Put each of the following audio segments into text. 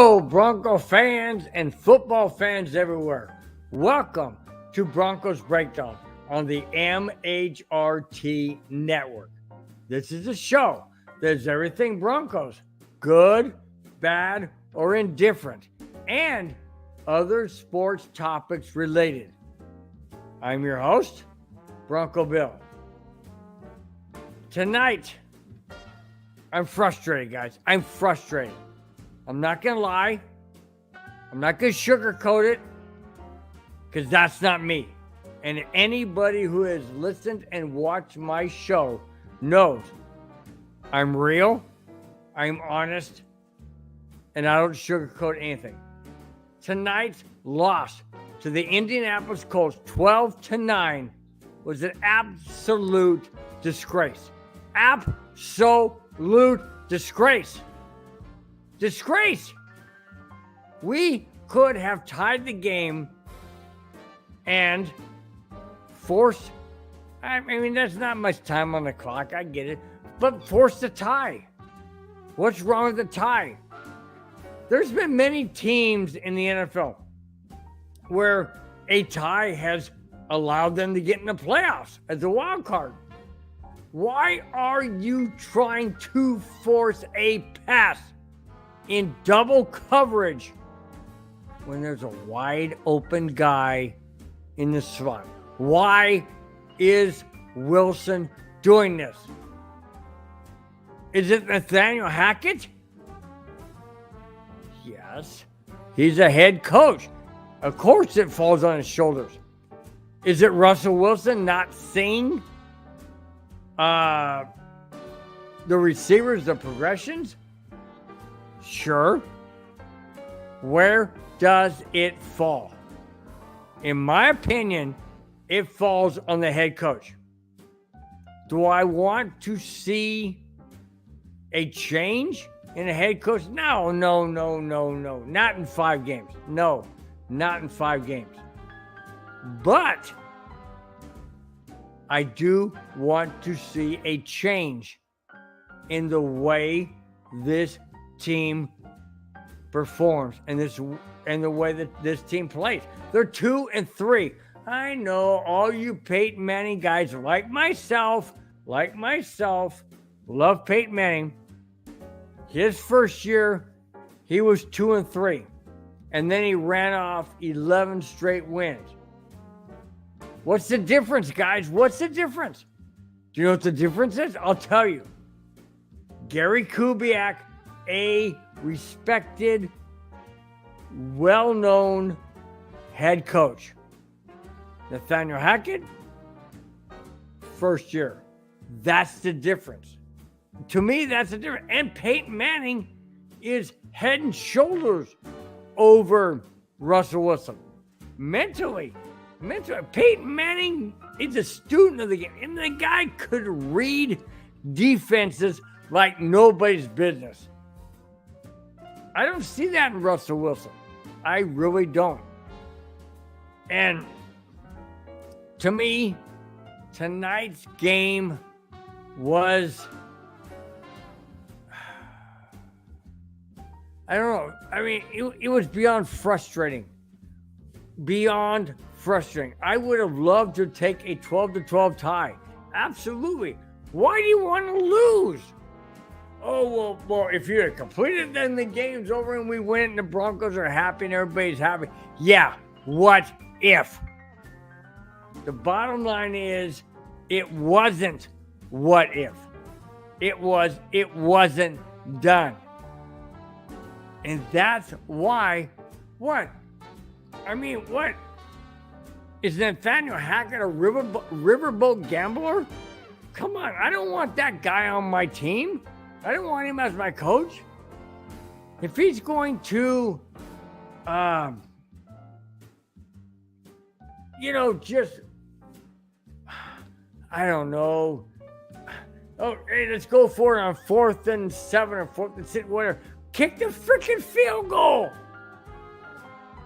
Hello, Bronco fans and football fans everywhere. Welcome to Broncos Breakdown on the MHRT Network. This is a show that's everything Broncos, good, bad, or indifferent, and other sports topics related. I'm your host, Bronco Bill. Tonight, I'm frustrated, guys. I'm frustrated. I'm not going to lie. I'm not going to sugarcoat it because that's not me. And anybody who has listened and watched my show knows I'm real, I'm honest, and I don't sugarcoat anything. Tonight's loss to the Indianapolis Colts 12-9 was an absolute disgrace. Absolute disgrace. Disgrace. We could have tied the game and forced, I mean, that's not much time on the clock, I get it, but forced a tie. What's wrong with the tie? There's been many teams in the NFL where a tie has allowed them to get in the playoffs as a wild card. Why are you trying to force a pass in double coverage when there's a wide open guy in the slot? Why is Wilson doing this? Is it Nathaniel Hackett? Yes. He's a head coach. Of course it falls on his shoulders. Is it Russell Wilson not seeing the receivers, the progressions? Sure. Where does it fall? In my opinion, it falls on the head coach. Do I want to see a change in a head coach? No. Not in 5 games. No, not in 5 games. But I do want to see a change in the way this team performs and the way that this team plays. They're 2-3. I know all you Peyton Manning guys like myself, love Peyton Manning. His first year, he was 2-3. And then he ran off 11 straight wins. What's the difference, guys? What's the difference? Do you know what the difference is? I'll tell you. Gary Kubiak, a respected, well-known head coach. Nathaniel Hackett, first year. That's the difference. To me, that's the difference. And Peyton Manning is head and shoulders over Russell Wilson. Mentally, Peyton Manning is a student of the game. And the guy could read defenses like nobody's business. I don't see that in Russell Wilson. I really don't. And to me, tonight's game was, I don't know. I mean, it was beyond frustrating. Beyond frustrating. I would have loved to take a 12-12 tie. Absolutely. Why do you want to lose? Oh, well, if you had completed, then the game's over and we win and the Broncos are happy and everybody's happy. Yeah, what if? The bottom line is, it wasn't what if. It wasn't done. And that's why, what? I mean, what? Is Nathaniel Hackett a riverboat gambler? Come on, I don't want that guy on my team. I don't want him as my coach. If he's going to, just, I don't know. Oh, hey, let's go for it on 4th and 7 or 4th and 6, whatever. Kick the freaking field goal.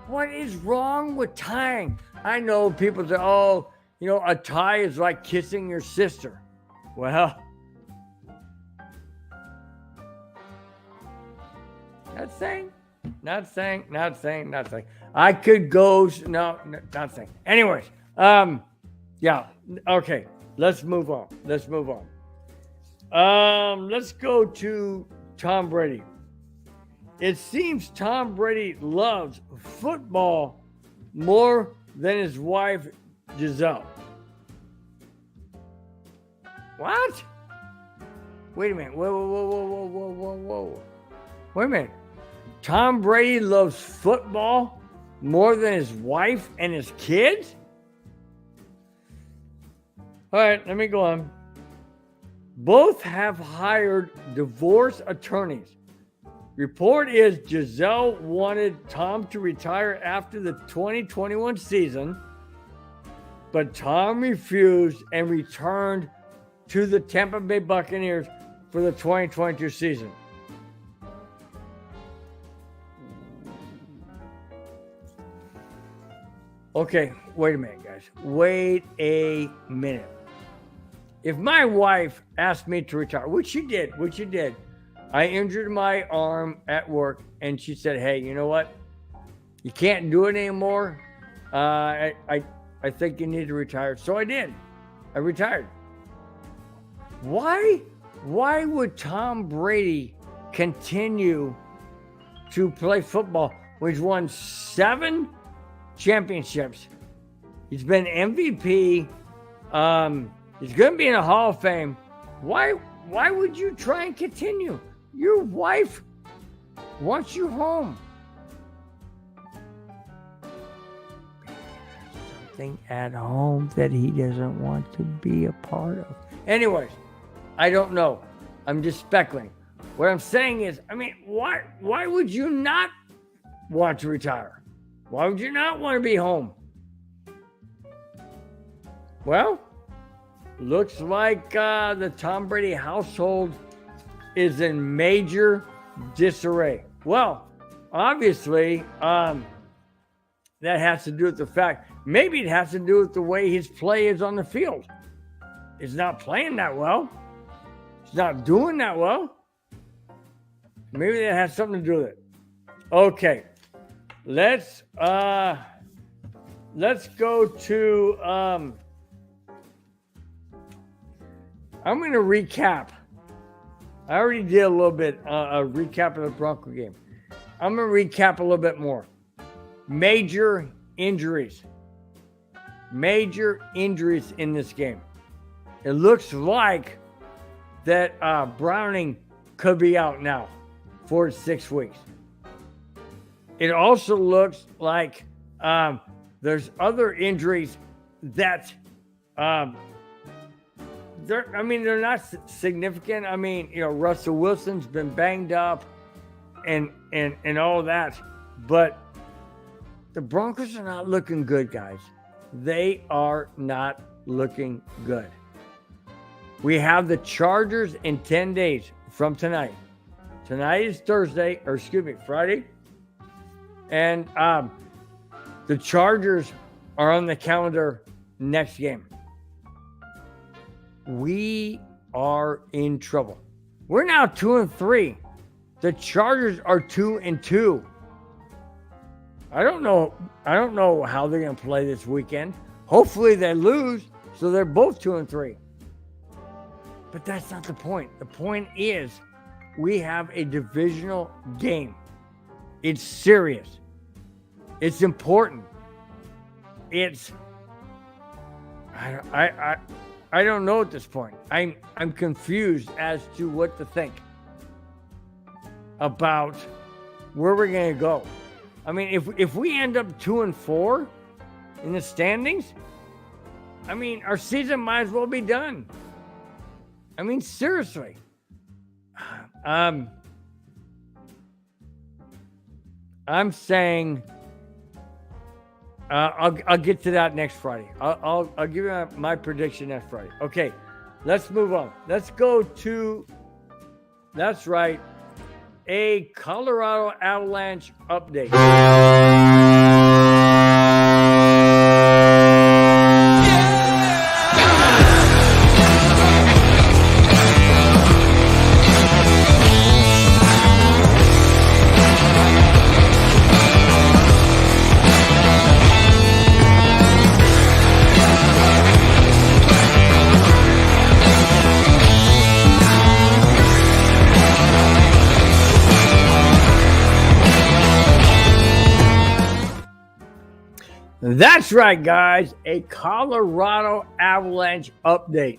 What is wrong with tying? I know people say, a tie is like kissing your sister. Well, that saying? Not saying. I could go. No, not saying. Anyways, yeah. Okay, let's move on. Let's go to Tom Brady. It seems Tom Brady loves football more than his wife, Giselle. What? Wait a minute. Whoa. Wait a minute. Tom Brady loves football more than his wife and his kids? All right, let me go on. Both have hired divorce attorneys. Report is Giselle wanted Tom to retire after the 2021 season, but Tom refused and returned to the Tampa Bay Buccaneers for the 2022 season. Okay, wait a minute, guys. Wait a minute. If my wife asked me to retire, which she did, I injured my arm at work, and she said, "Hey, you know what? You can't do it anymore. I think you need to retire." So I did. I retired. Why would Tom Brady continue to play football when he's won 7 championships? He's been MVP. He's going to be in the Hall of Fame. Why would you try and continue? Your wife wants you home. Something at home that he doesn't want to be a part of. Anyways, I don't know. I'm just speculating. What I'm saying is, why would you not want to retire? Why would you not want to be home? Well, looks like the Tom Brady household is in major disarray. Well, obviously, that has to do with the fact, maybe it has to do with the way his play is on the field. He's not playing that well. He's not doing that well. Maybe that has something to do with it. Okay, let's go to. I'm going to recap. I already did a little bit a recap of the Bronco game. I'm going to recap a little bit more. Major injuries in this game. It looks like that Browning could be out now 4 to 6 weeks. It also looks like there's other injuries that they're not significant. Russell Wilson's been banged up and all that, but the Broncos are not looking good, guys. They are not looking good. We have the Chargers in 10 days from tonight. Tonight is Friday. And the Chargers are on the calendar next game. We are in trouble. We're now 2-3. The Chargers are 2-2. I don't know how they're going to play this weekend. Hopefully they lose, so they're both 2-3. But that's not the point. The point is we have a divisional game. It's serious. It's important. I don't know at this point. I'm confused as to what to think about where we're going to go. If we end up 2-4 in the standings, our season might as well be done. Seriously. I'm saying I'll get to that next Friday. I'll give you my prediction next Friday. Okay, let's move on. Let's go to, that's right, a Colorado Avalanche update. That's right, guys. A Colorado Avalanche update.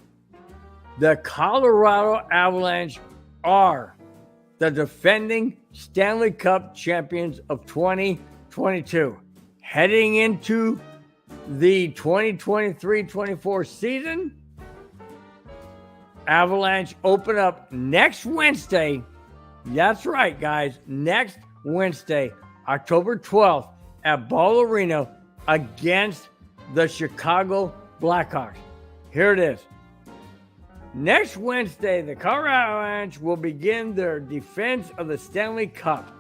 The Colorado Avalanche are the defending Stanley Cup champions of 2022. Heading into the 2023-24 season, Avalanche open up next Wednesday. That's right, guys. Next Wednesday, October 12th at Ball Arena against the Chicago Blackhawks. Here it is. Next Wednesday, the Colorado Avalanche will begin their defense of the Stanley Cup.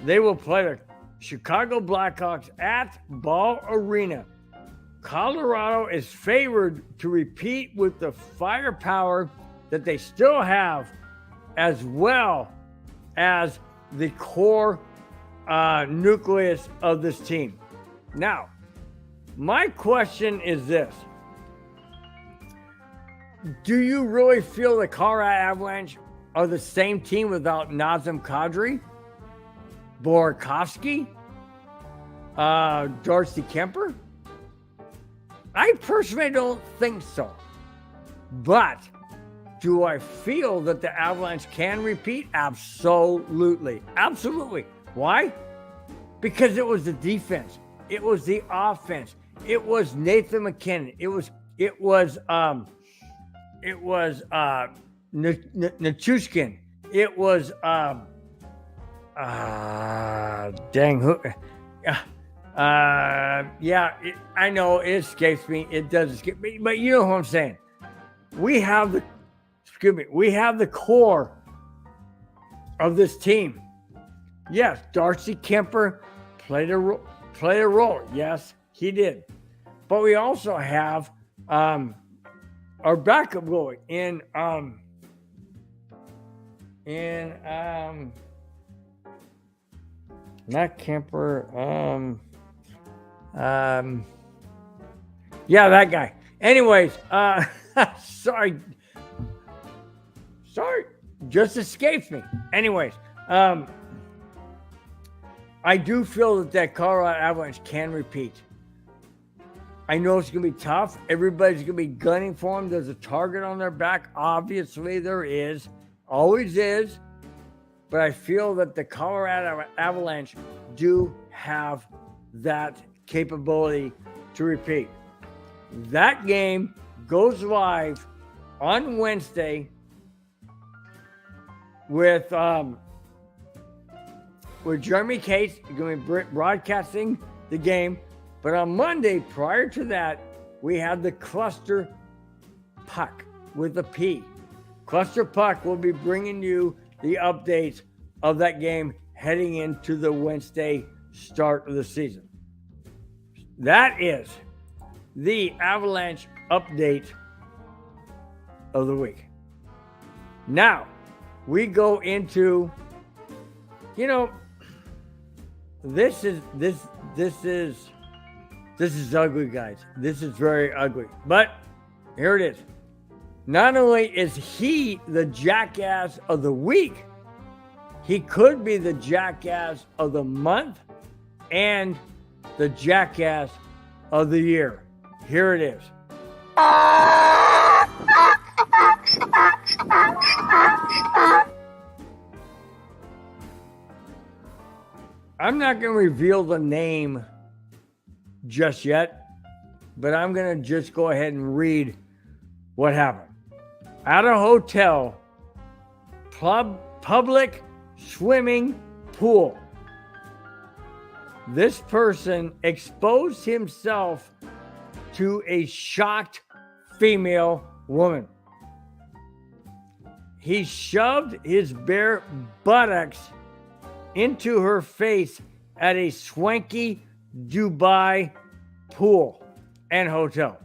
They will play the Chicago Blackhawks at Ball Arena. Colorado is favored to repeat with the firepower that they still have, as well as the core nucleus of this team. Now, my question is this. Do you really feel the Colorado Avalanche are the same team without Nazem Kadri, Burakovsky, Darcy Kemper? I personally don't think so. But do I feel that the Avalanche can repeat? Absolutely. Absolutely. Why? Because it was the defense. It was the offense. It was Nathan McKinnon. It was Nichushkin. It was I know it escapes me. It does escape me, but you know what I'm saying. We have the core of this team. Yes, Darcy Kemper played a role. Yes, he did. But we also have our backup goalie in not Kemper. Yeah, that guy. Anyways, sorry, just escapes me. Anyways, I do feel that Colorado Avalanche can repeat. I know it's going to be tough. Everybody's going to be gunning for them. There's a target on their back. Obviously, there is. Always is. But I feel that the Colorado Avalanche do have that capability to repeat. That game goes live on Wednesday with Jeremy Cates going to be broadcasting the game. But on Monday, prior to that, we have the Cluster Puck with a P. Cluster Puck will be bringing you the updates of that game heading into the Wednesday start of the season. That is the Avalanche update of the week. Now, we go into, this is ugly, guys. This is very ugly. But here it is. Not only is he the jackass of the week, he could be the jackass of the month and the jackass of the year. Here it is. I'm not going to reveal the name just yet, but I'm going to just go ahead and read what happened. At a hotel, public swimming pool, this person exposed himself to a shocked female woman. He shoved his bare buttocks into her face at a swanky Dubai pool and hotel.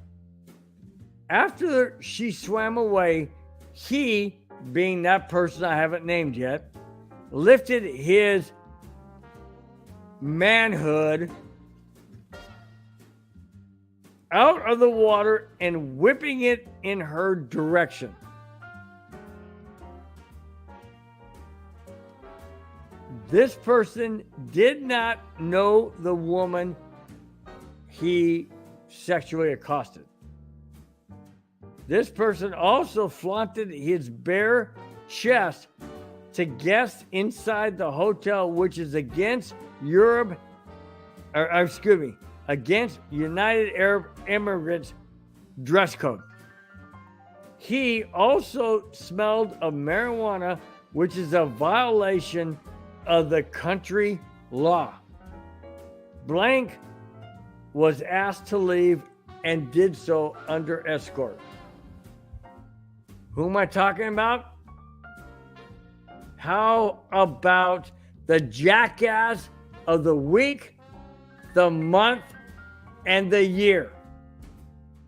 After she swam away, he, being that person I haven't named yet, lifted his manhood out of the water and whipping it in her direction. This person did not know the woman he sexually accosted. This person also flaunted his bare chest to guests inside the hotel, which is against against United Arab Emirates dress code. He also smelled of marijuana, which is a violation of the country law. Blank was asked to leave and did so under escort. Who am I talking about? How about the jackass of the week, the month, and the year?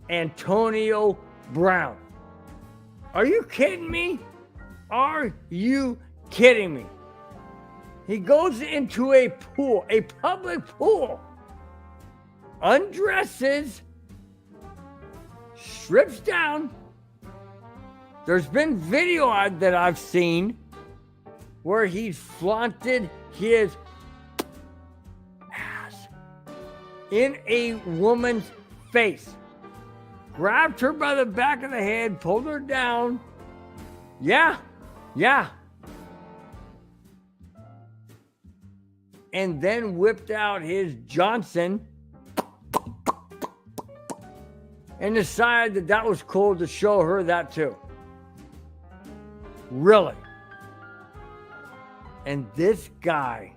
Antonio Brown. Are you kidding me? Are you kidding me? He goes into a pool, a public pool, undresses, strips down. There's been video that I've seen where he's flaunted his ass in a woman's face. Grabbed her by the back of the head, pulled her down. Yeah. And then whipped out his Johnson and decided that was cool to show her that too. Really? And this guy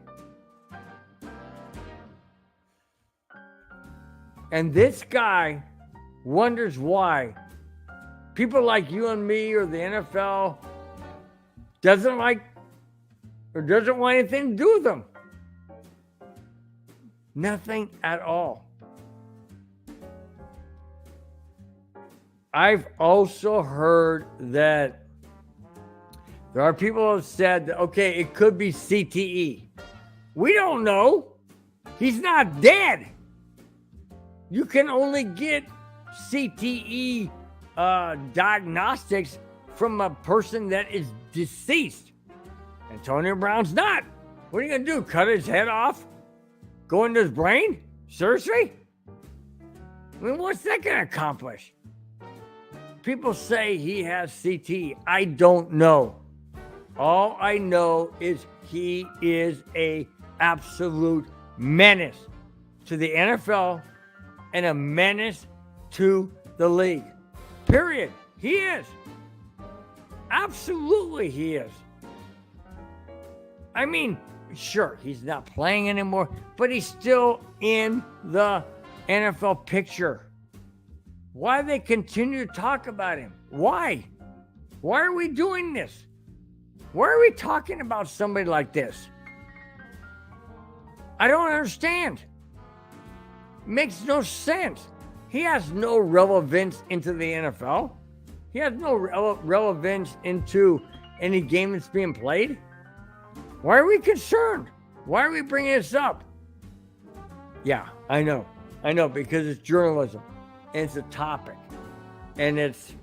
wonders why people like you and me or the NFL doesn't want anything to do with them. Nothing at all. I've also heard that there are people who have said that, okay, it could be CTE. We don't know. He's not dead. You can only get CTE diagnostics from a person that is deceased. Antonio Brown's not. What are you going to do? Cut his head off? Go into his brain? Seriously? I mean, what's that going to accomplish? People say he has CTE. I don't know. All I know is he is an absolute menace to the NFL and a menace to the league. Period. He is. Absolutely he is. I mean, sure, he's not playing anymore, but he's still in the NFL picture. Why do they continue to talk about him? Why? Why are we doing this? Why are we talking about somebody like this? I don't understand. Makes no sense. He has no relevance into the NFL. He has no relevance into any game that's being played. Why are we concerned? Why are we bringing this up? Yeah, I know, because it's journalism, and it's a topic, and it's,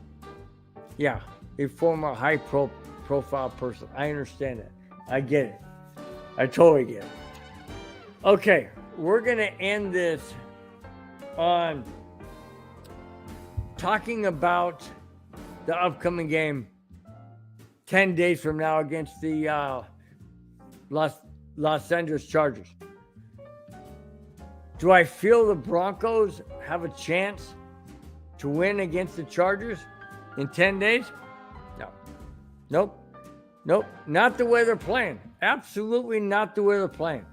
yeah, a former high-profile person. I understand that. I get it. I totally get it. Okay, we're going to end this on talking about the upcoming game 10 days from now against the Los Angeles Chargers. Do I feel the Broncos have a chance to win against the Chargers in 10 days? No. Nope. Not the way they're playing. Absolutely not the way they're playing.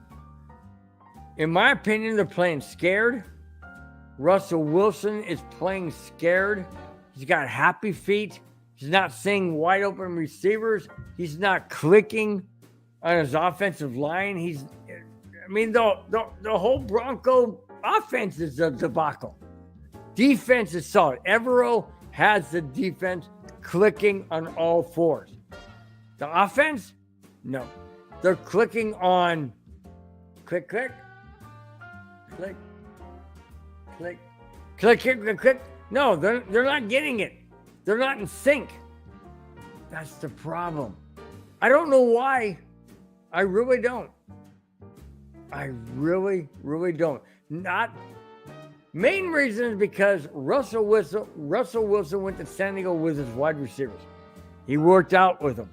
In my opinion, they're playing scared. Russell Wilson is playing scared. He's got happy feet. He's not seeing wide open receivers. He's not clicking on his offensive line. The whole Bronco offense is a debacle. Defense is solid. Evero has the defense clicking on all fours. The offense? No. They're clicking on click, click, click, click, click, click, click. No, they're not getting it. They're not in sync. That's the problem. I don't know why. I really don't. I really, really don't. Not Main reason is because Russell Wilson went to San Diego with his wide receivers. He worked out with them.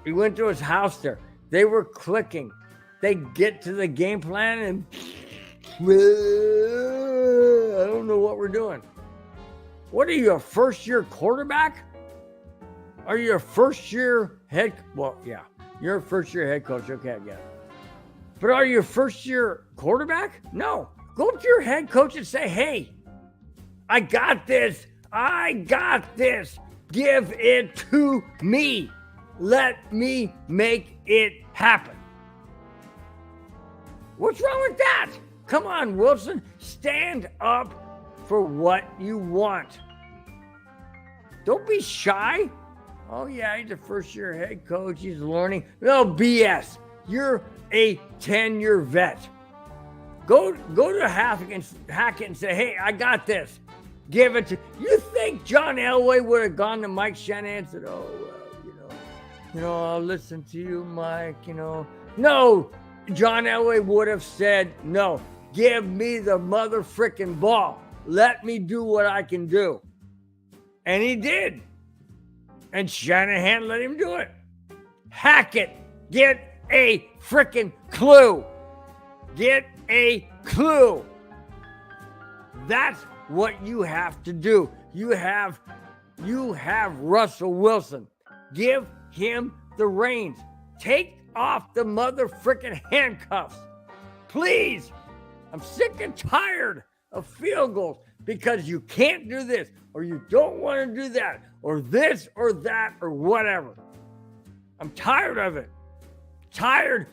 He went to his house there. They were clicking. They get to the game plan and I don't know what we're doing. What are you, a first-year quarterback? Are you a first-year head? Well, yeah, you're a first-year head coach. Okay, I get it. But are you a first-year quarterback? No. Go up to your head coach and say, hey, I got this. I got this. Give it to me. Let me make it happen. What's wrong with that? Come on, Wilson. Stand up for what you want. Don't be shy. Oh, yeah, he's a first-year head coach. He's learning. No, BS. You're a 10-year vet. Go to Hackett and say, hey, I got this. Give it to... You think John Elway would have gone to Mike Shanahan and said, oh, well, I'll listen to you, Mike, No, John Elway would have said, no, give me the mother frickin' ball. Let me do what I can do. And he did. And Shanahan let him do it. Hackett, get a frickin' clue. Get a clue. That's what you have to do. You have Russell Wilson. Give him the reins. Take off the mother frickin' handcuffs. Please. I'm sick and tired of field goals because you can't do this or you don't want to do that or this or that or whatever. I'm tired of it. Tired.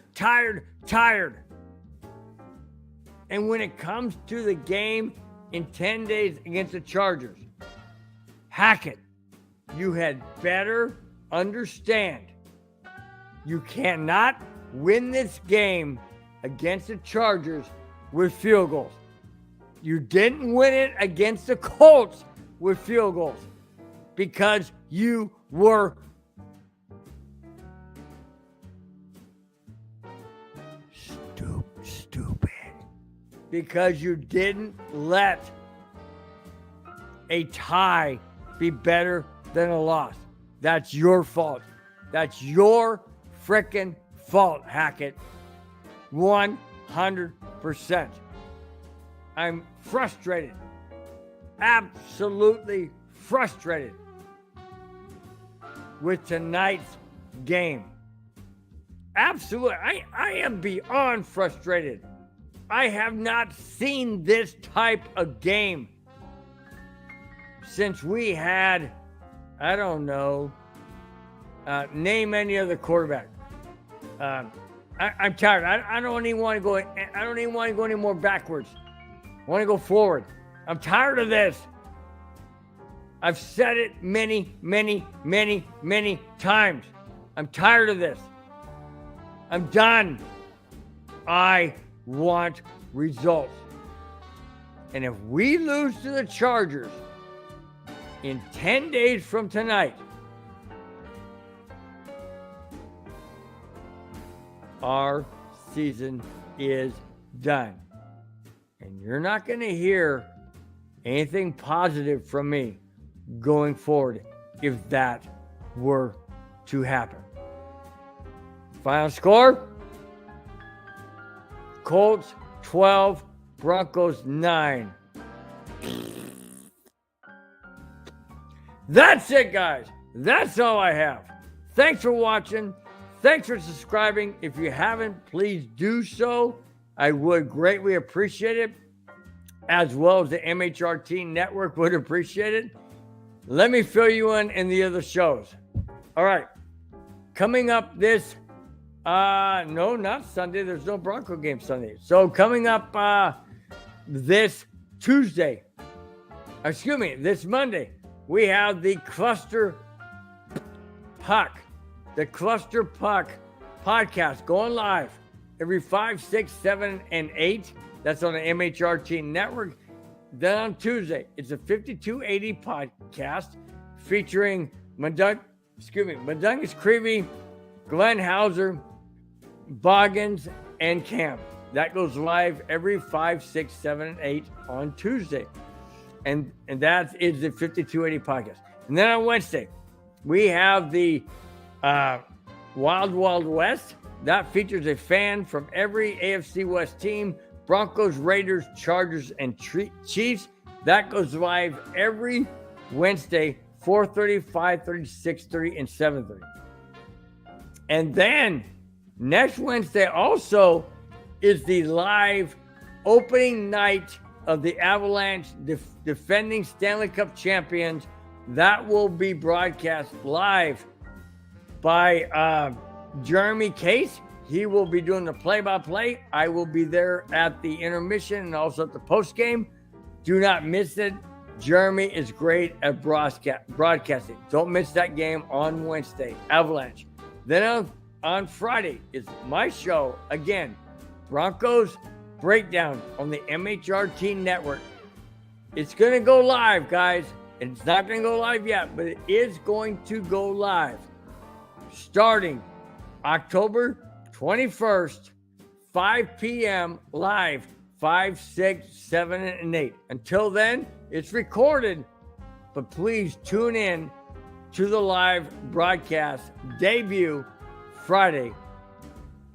And when it comes to the game in 10 days against the Chargers, Hackett, you had better understand you cannot win this game against the Chargers with field goals. You didn't win it against the Colts with field goals because you were stupid. Because you didn't let a tie be better than a loss. That's your fault. That's your frickin' fault, Hackett. 100%. I'm frustrated. Absolutely frustrated with tonight's game. Absolutely. I am beyond frustrated. I have not seen this type of game since we had, I don't know, name any other quarterback. I'm tired. I don't even want to go. I don't even want to go any more backwards. I want to go forward. I'm tired of this. I've said it many times. I'm tired of this. I'm done. I want results. And if we lose to the Chargers in 10 days from tonight, our season is done. And you're not going to hear anything positive from me going forward if that were to happen. Final score? Colts 12, Broncos 9. That's it, guys. That's all I have. Thanks for watching. Thanks for subscribing. If you haven't, please do so. I would greatly appreciate it, as well as the MHRT Network would appreciate it. Let me fill you in the other shows. All right. Coming up this, no, not Sunday. There's no Bronco game Sunday. So coming up this Monday, we have the Cluster Puck podcast going live every 5, 6, 7, and 8. That's on the MHRT Network. Then on Tuesday, it's a 5280 podcast featuring Mundungus Creevy, Glenn Hauser, Boggins, and Cam. That goes live every 5, 6, 7, and 8 on Tuesday. And that is the 5280 podcast. And then on Wednesday, we have the Wild Wild West. That features a fan from every AFC West team: Broncos, Raiders, Chargers, and Chiefs. That goes live every Wednesday, 4:30, 5:30, 6:30, and 7:30. And then next Wednesday also is the live opening night of the Avalanche, defending Stanley Cup champions. That will be broadcast live by Jeremy Case. He will be doing the play-by-play. I will be there at the intermission and also at the postgame. Do not miss it. Jeremy is great at broadcasting. Don't miss that game on Wednesday, Avalanche. Then on Friday is my show, again, Broncos Breakdown on the MHRT Network. It's going to go live, guys. It's not going to go live yet, but it is going to go live starting October 21st, 5 p.m. live, 5, 6, 7, and 8. Until then, it's recorded, but please tune in to the live broadcast debut Friday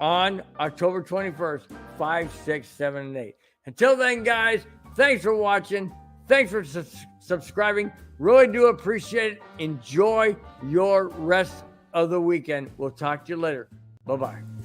on October 21st, 5, 6, 7, and 8. Until then, guys, thanks for watching. Thanks for subscribing. Really do appreciate it. Enjoy your rest of the weekend. We'll talk to you later. Bye-bye.